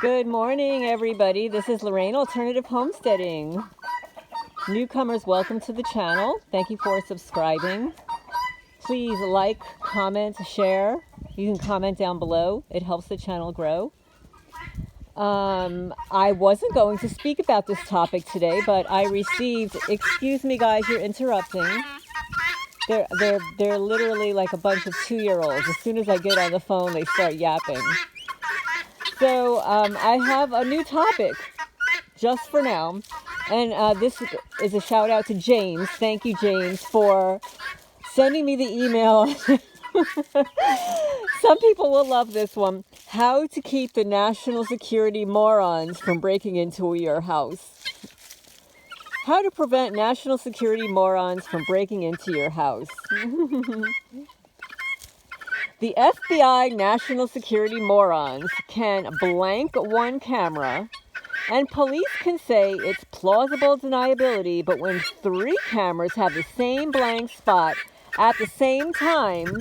Good morning, everybody. This is Lorraine, Alternative Homesteading. Newcomers, welcome to the channel. Thank you for subscribing. Please like, comment, share. You can comment down below. It helps the channel grow. I wasn't going to speak about this topic today, but I received, excuse me guys, you're interrupting. They're literally like a bunch of 2-year-olds. As soon as I get on the phone, they start yapping. So I have a new topic just for now. And this is a shout out to James. Thank you, James, for sending me the email. Some people will love this one. How to keep the national security morons from breaking into your house. How to prevent national security morons from breaking into your house. The FBI national security morons can blank one camera, and police can say it's plausible deniability, but when 3 cameras have the same blank spot at the same time,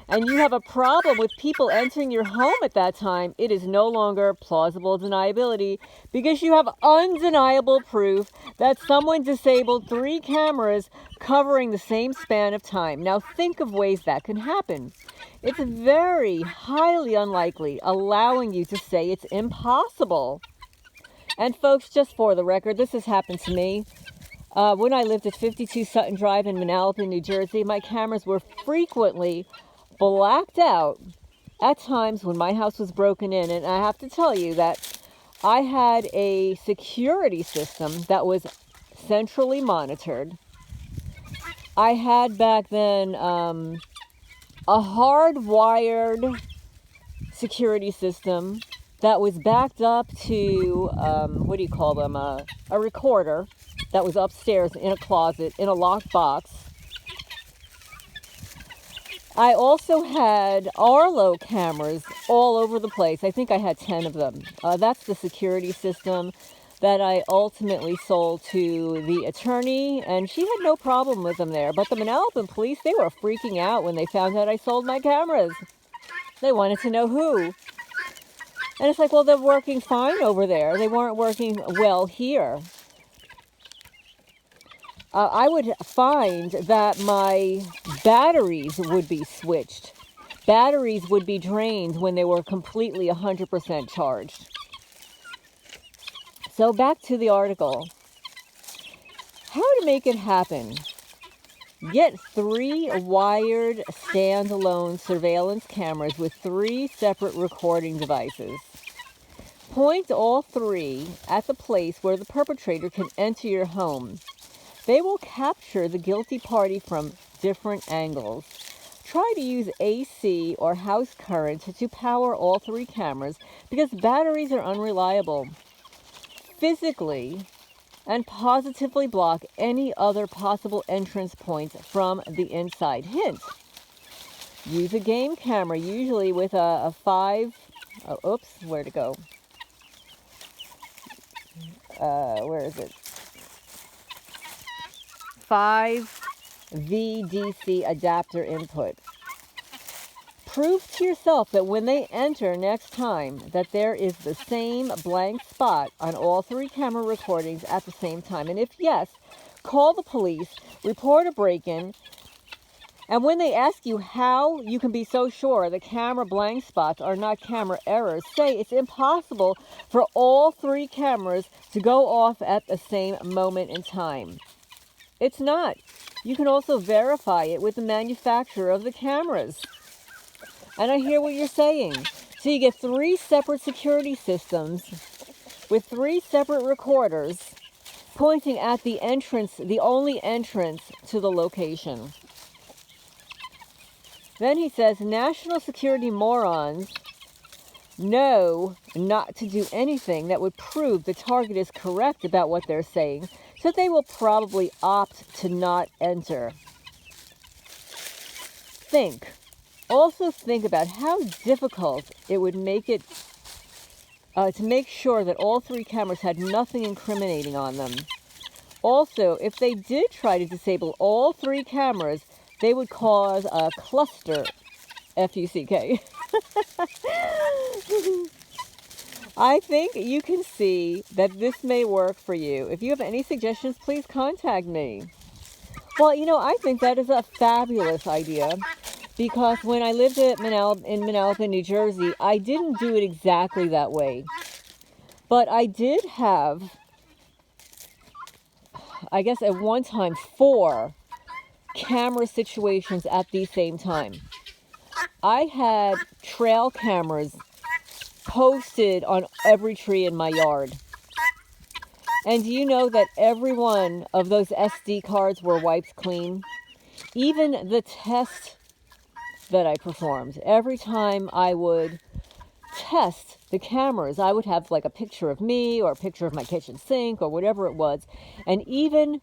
and you have a problem with people entering your home at that time, it is no longer plausible deniability because you have undeniable proof that someone disabled 3 cameras covering the same span of time. Now think of ways that can happen. It's very highly unlikely, allowing you to say it's impossible. And folks, just for the record, this has happened to me. When I lived at 52 Sutton Drive in Manalapan, New Jersey, my cameras were frequently blacked out at times when my house was broken in. And I have to tell you that I had a security system that was centrally monitored. I had back then a hardwired security system that was backed up to, what do you call them, a recorder that was upstairs in a closet in a locked box. I also had Arlo cameras all over the place. I think I had 10 of them. That's the security system that I ultimately sold to the attorney, and she had no problem with them there. But the Manalapan police, they were freaking out when they found out I sold my cameras. They wanted to know who. And it's like, well, they're working fine over there. They weren't working well here. I would find that my batteries would be switched. Batteries would be drained when they were completely 100% charged. So back to the article. How to make it happen. Get 3 wired standalone surveillance cameras with 3 separate recording devices. Point all 3 at the place where the perpetrator can enter your home. They will capture the guilty party from different angles. Try to use AC or house current to power all 3 cameras because batteries are unreliable. Physically and positively block any other possible entrance points from the inside. Hint: use a game camera, usually with a 5... oops, where'd it go? Where is it? 5 VDC adapter input. Prove to yourself that when they enter next time that there is the same blank spot on all 3 camera recordings at the same time. And if yes, call the police, report a break-in, and when they ask you how you can be so sure the camera blank spots are not camera errors, say it's impossible for all 3 cameras to go off at the same moment in time. It's not. You can also verify it with the manufacturer of the cameras. And I hear what you're saying. So you get 3 separate security systems with 3 separate recorders pointing at the entrance, the only entrance to the location. Then he says, national security morons know not to do anything that would prove the target is correct about what they're saying, so they will probably opt to not enter. Also think about how difficult it would make it to make sure that all 3 cameras had nothing incriminating on them. Also, if they did try to disable all 3 cameras, they would cause a cluster, F-U-C-K, I think you can see that this may work for you. If you have any suggestions, please contact me. Well, I think that is a fabulous idea because when I lived in Manalapan, New Jersey, I didn't do it exactly that way. But I did have, I guess at one time, 4 camera situations at the same time. I had trail cameras posted on every tree in my yard. And do you know that every one of those SD cards were wiped clean? Even the test that I performed, every time I would test the cameras, I would have like a picture of me or a picture of my kitchen sink or whatever it was. And even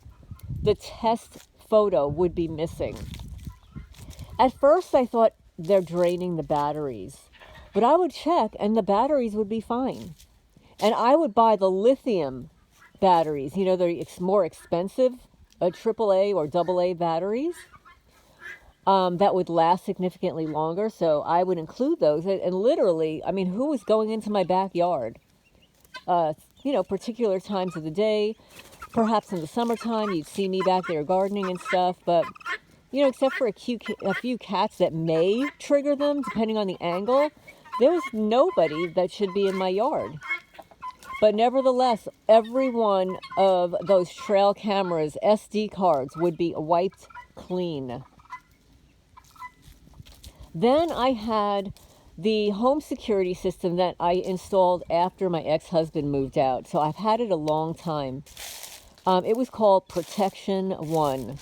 the test photo would be missing. At first I thought they're draining the batteries, but I would check and the batteries would be fine. And I would buy the lithium batteries. They're more expensive, AAA or AA batteries that would last significantly longer. So I would include those. And literally, who was going into my backyard? Particular times of the day. Perhaps in the summertime, you'd see me back there gardening and stuff. But, except for a few cats that may trigger them, depending on the angle, there was nobody that should be in my yard. But nevertheless, every one of those trail cameras, SD cards, would be wiped clean. Then I had the home security system that I installed after my ex-husband moved out. So I've had it a long time. It was called Protection One.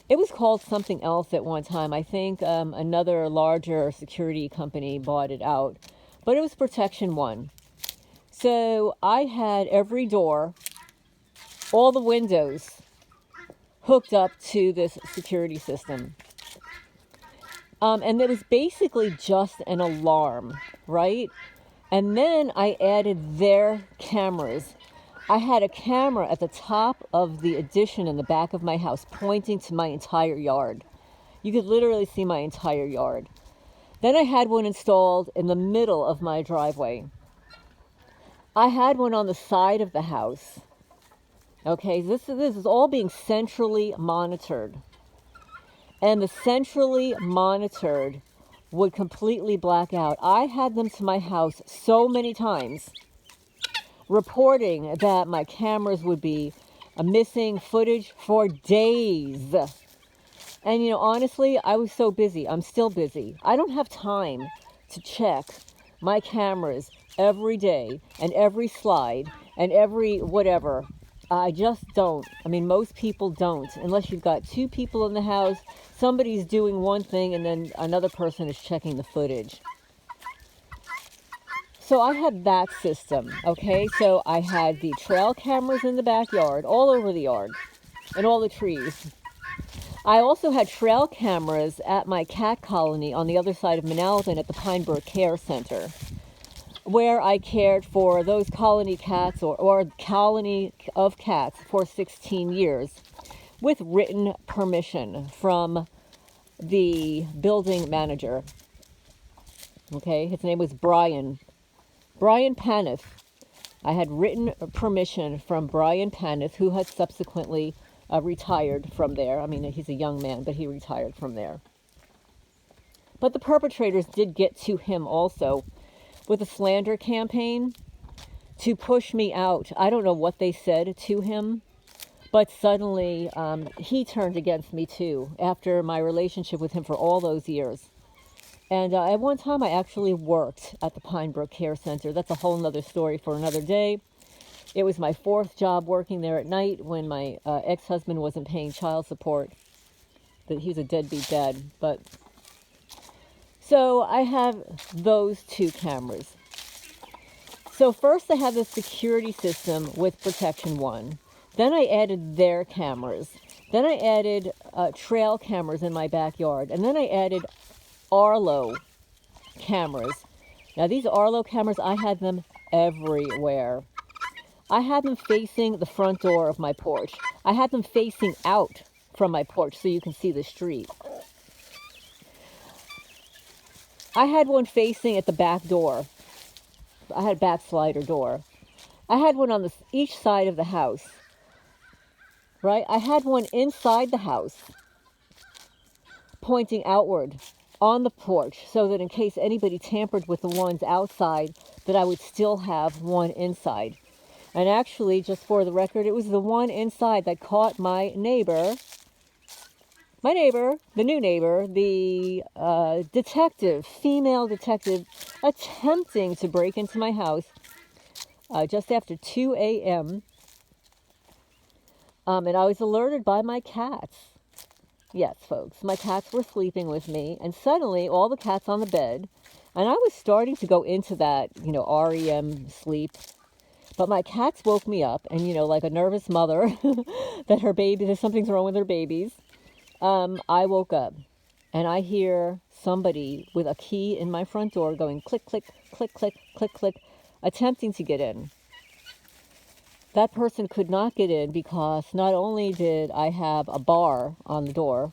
It was called something else at one time. I think another larger security company bought it out. But it was Protection One. So I had every door, all the windows hooked up to this security system. And it was basically just an alarm, right? And then I added their cameras. I had a camera at the top of the addition in the back of my house pointing to my entire yard. You could literally see my entire yard. Then I had one installed in the middle of my driveway. I had one on the side of the house. Okay, this is all being centrally monitored. And the centrally monitored would completely black out. I had them to my house so many times, reporting that my cameras would be missing footage for days. And honestly, I was so busy. I'm still busy. I don't have time to check my cameras every day and every slide and every whatever. I just don't. Most people don't. Unless you've got 2 people in the house, somebody's doing one thing and then another person is checking the footage. So I had that system, okay? So I had the trail cameras in the backyard, all over the yard, and all the trees. I also had trail cameras at my cat colony on the other side of Manalapan at the Pine Brook Care Center, where I cared for those colony cats or colony of cats for 16 years with written permission from the building manager. Okay, his name was Brian Paniff. I had written permission from Brian Paniff, who has subsequently retired from there. He's a young man, but he retired from there. But the perpetrators did get to him also with a slander campaign to push me out. I don't know what they said to him, but suddenly he turned against me too after my relationship with him for all those years. And at one time I actually worked at the Pine Brook Care Center. That's a whole nother story for another day. It was my 4th job working there at night when my ex-husband wasn't paying child support. He was a deadbeat dad. So I have those 2 cameras. So first I have the security system with Protection One. Then I added their cameras. Then I added trail cameras in my backyard. And then I added Arlo cameras. Now these Arlo cameras, I had them everywhere. I had them facing the front door of my porch. I had them facing out from my porch so you can see the street. I had one facing at the back door. I had a back slider door. I had one on each side of the house, right? I had one inside the house, pointing outward on the porch, so that in case anybody tampered with the ones outside, that I would still have one inside. And actually, just for the record, it was the one inside that caught my neighbor, the new neighbor, the detective, female detective, attempting to break into my house just after 2 a.m. And I was alerted by my cats. Yes, folks, my cats were sleeping with me, and suddenly all the cats on the bed, and I was starting to go into that, REM sleep. But my cats woke me up, and, like a nervous mother, that something's wrong with her babies. I woke up, and I hear somebody with a key in my front door going click, click, click, click, click, click, attempting to get in. That person could not get in because not only did I have a bar on the door,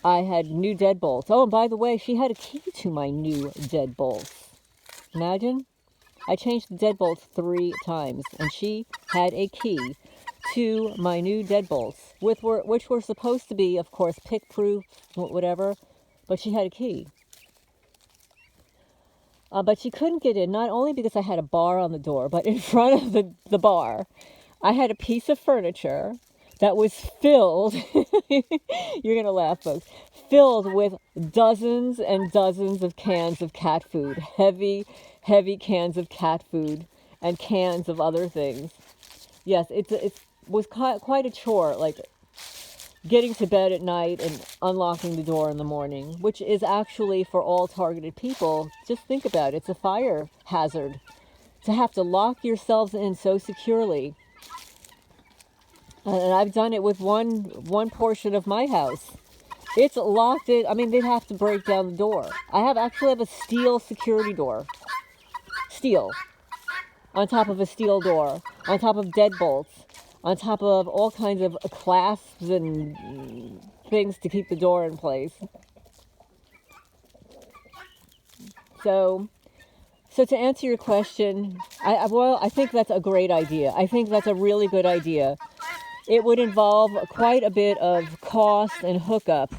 I had new deadbolts. Oh, and by the way, she had a key to my new deadbolts. Imagine. I changed the deadbolts 3 times, and she had a key to my new deadbolts, which were supposed to be, of course, pick-proof, whatever, but she had a key. But she couldn't get in, not only because I had a bar on the door, but in front of the bar, I had a piece of furniture that was filled, you're going to laugh, folks, filled with dozens and dozens of cans of cat food, heavy cans of cat food and cans of other things. Yes, it was quite a chore, like getting to bed at night and unlocking the door in the morning, which is actually for all targeted people. Just think about it. It's a fire hazard to have to lock yourselves in so securely. And I've done it with one portion of my house. It's locked in. I mean, they'd have to break down the door. I actually have a steel security door. Steel. On top of a steel door. On top of deadbolts. On top of all kinds of clasps and things to keep the door in place. So to answer your question, I think that's a great idea. I think that's a really good idea. It would involve quite a bit of cost and hookup,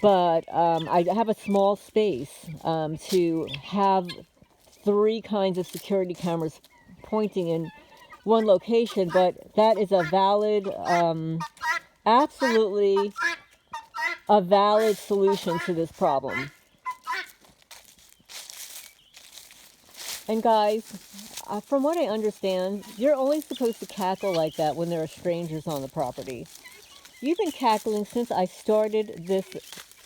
but I have a small space to have 3 kinds of security cameras pointing in one location, but that is a valid, absolutely a valid solution to this problem. And guys, from what I understand, you're only supposed to cackle like that when there are strangers on the property. You've been cackling since I started this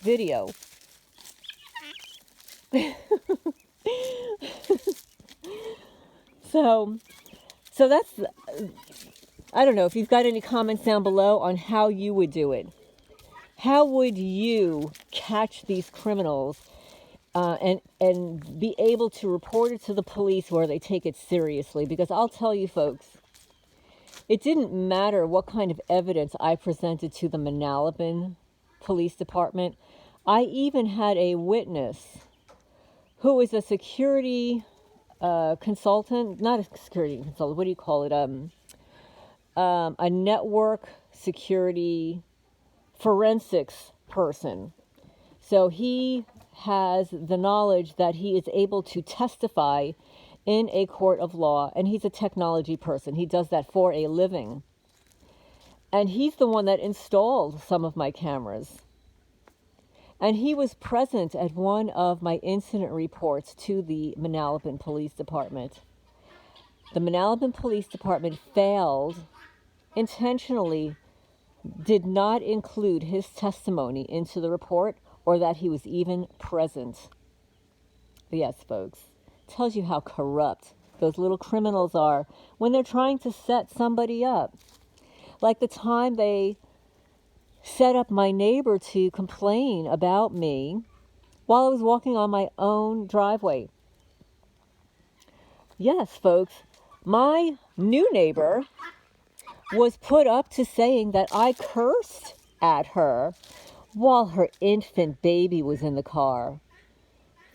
video. So that's, I don't know if you've got any comments down below on how you would do it. How would you catch these criminals and be able to report it to the police where they take it seriously? Because I'll tell you folks, it didn't matter what kind of evidence I presented to the Manalapan Police Department. I even had a witness who was a security consultant, not a security consultant, what do you call it? A network security forensics person. So he has the knowledge that he is able to testify in a court of law, and he's a technology person. He does that for a living. And he's the one that installed some of my cameras. And he was present at one of my incident reports to the Manalapan Police Department. The Manalapan Police Department failed, intentionally did not include his testimony into the report or that he was even present. Yes, folks. Tells you how corrupt those little criminals are when they're trying to set somebody up. Like the time they set up my neighbor to complain about me while I was walking on my own driveway. Yes, folks, my new neighbor was put up to saying that I cursed at her while her infant baby was in the car.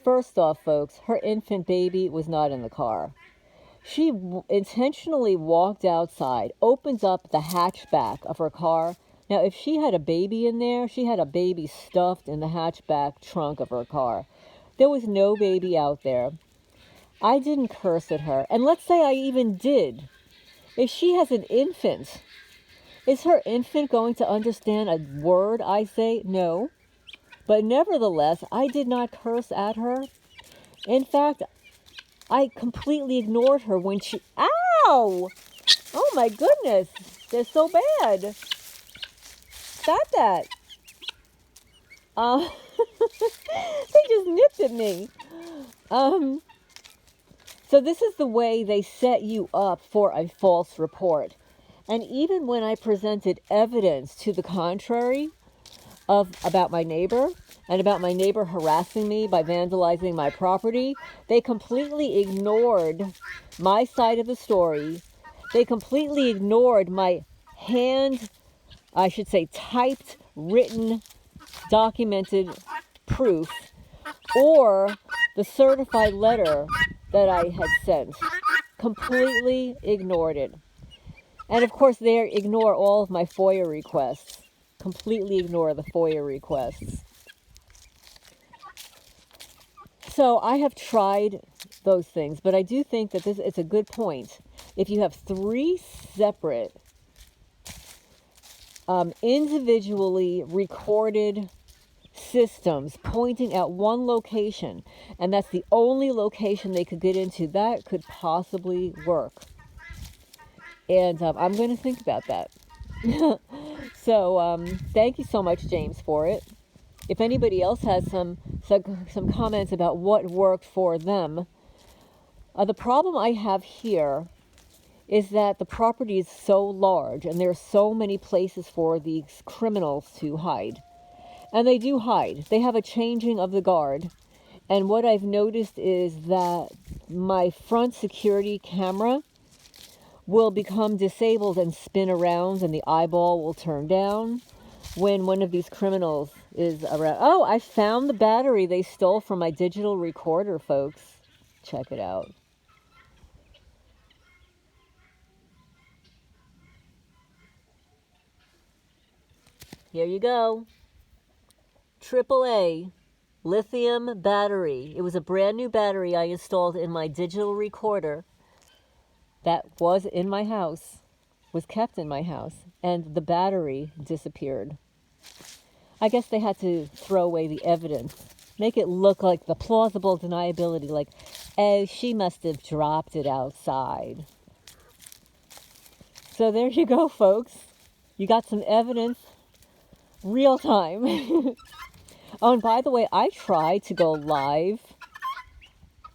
First off, folks, her infant baby was not in the car. She intentionally walked outside, opens up the hatchback of her car. Now, if she had a baby in there, she had a baby stuffed in the hatchback trunk of her car. There was no baby out there. I didn't curse at her. And let's say I even did. If she has an infant, is her infant going to understand a word I say? No. But nevertheless, I did not curse at her. In fact, I completely ignored her when she... Ow! Oh my goodness. They're so bad. Stop that. They just nipped at me. So this is the way they set you up for a false report. And even when I presented evidence to the contrary about my neighbor and about my neighbor harassing me by vandalizing my property, they completely ignored my side of the story. They completely ignored my typed, written, documented proof or the certified letter that I had sent. Completely ignored it. And of course, they ignore all of my FOIA requests. Completely ignore the FOIA requests. So I have tried those things, but I do think that it's a good point. If you have 3 separate individually recorded systems pointing at one location, and that's the only location they could get into, that could possibly work. And I'm going to think about that. So thank you so much, James, for it. If anybody else has some comments about what worked for them, the problem I have here is that the property is so large and there are so many places for these criminals to hide. And they do hide. They have a changing of the guard. And what I've noticed is that my front security camera will become disabled and spin around, and the eyeball will turn down when one of these criminals is around. Oh, I found the battery they stole from my digital recorder, folks. Check it out. Here you go. AAA lithium battery. It was a brand new battery I installed in my digital recorder that was in my house, was kept in my house, and the battery disappeared. I guess they had to throw away the evidence, make it look like the plausible deniability, like, oh, she must have dropped it outside. So there you go, folks. You got some evidence, real time. Oh, and by the way, I tried to go live.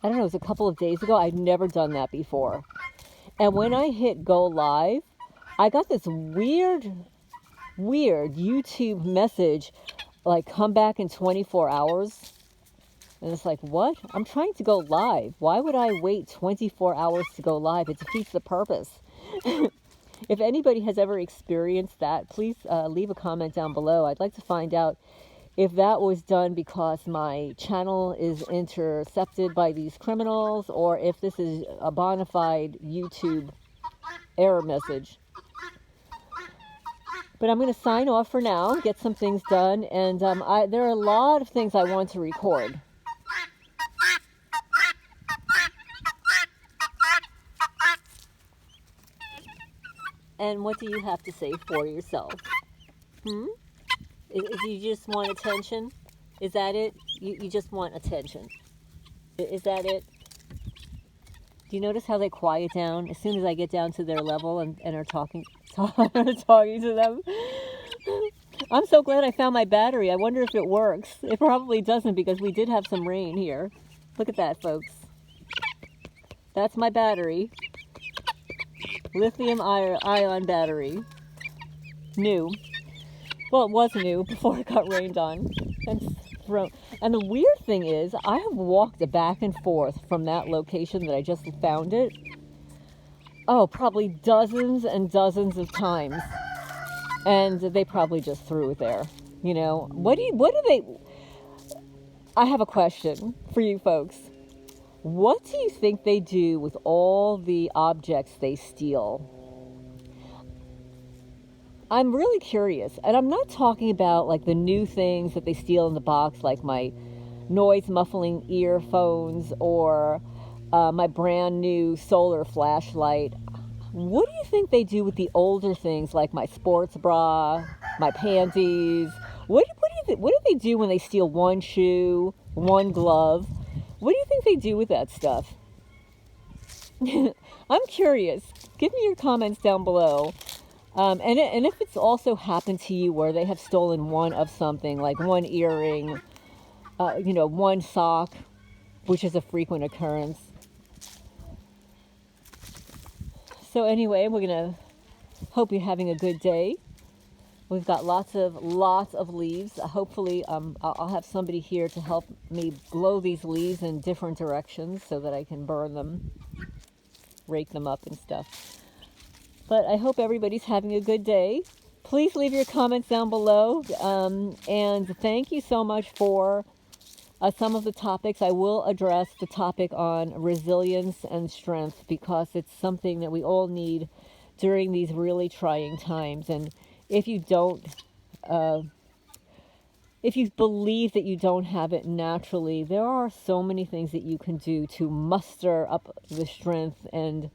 I don't know, it was a couple of days ago. I'd never done that before. And when I hit go live, I got this weird YouTube message, like, come back in 24 hours. And it's like, what? I'm trying to go live. Why would I wait 24 hours to go live? It defeats the purpose. If anybody has ever experienced that, please leave a comment down below. I'd like to find out if that was done because my channel is intercepted by these criminals, or if this is a bona fide YouTube error message. But I'm going to sign off for now, get some things done, and there are a lot of things I want to record. And what do you have to say for yourself? If you just want attention? Is that it? You just want attention. Is that it? Do you notice how they quiet down as soon as I get down to their level and are talking to them? I'm so glad I found my battery. I wonder if it works. It probably doesn't, because we did have some rain here. Look at that, folks. That's my battery. Lithium ion battery. New. Well, it was new before it got rained on and thrown. And the weird thing is, I have walked back and forth from that location that I just found it. Oh, probably dozens and dozens of times. And they probably just threw it there. You know, what do they... I have a question for you folks. What do you think they do with all the objects they steal? I'm really curious, and I'm not talking about like the new things that they steal in the box, like my noise muffling earphones or my brand new solar flashlight. What do you think they do with the older things, like my sports bra, my panties? What do they do when they steal one shoe, one glove? What do you think they do with that stuff? I'm curious. Give me your comments down below. And if it's also happened to you where they have stolen one of something, like one earring, one sock, which is a frequent occurrence. So anyway, we're going to hope you're having a good day. We've got lots of leaves. Hopefully, I'll have somebody here to help me blow these leaves in different directions so that I can burn them, rake them up and stuff. But I hope everybody's having a good day. Please leave your comments down below. And thank you so much for some of the topics. I will address the topic on resilience and strength because it's something that we all need during these really trying times. And if you don't, if you believe that you don't have it naturally, there are so many things that you can do to muster up the strength and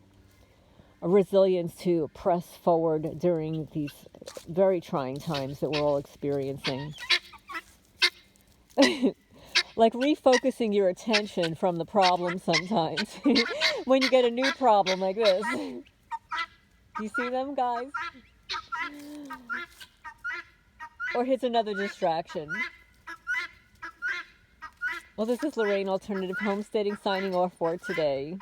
resilience to press forward during these very trying times that we're all experiencing. Like refocusing your attention from the problem sometimes when you get a new problem like this. Do you see them, guys? Or here's another distraction. Well, this is Lorraine, Alternative Homesteading, signing off for today.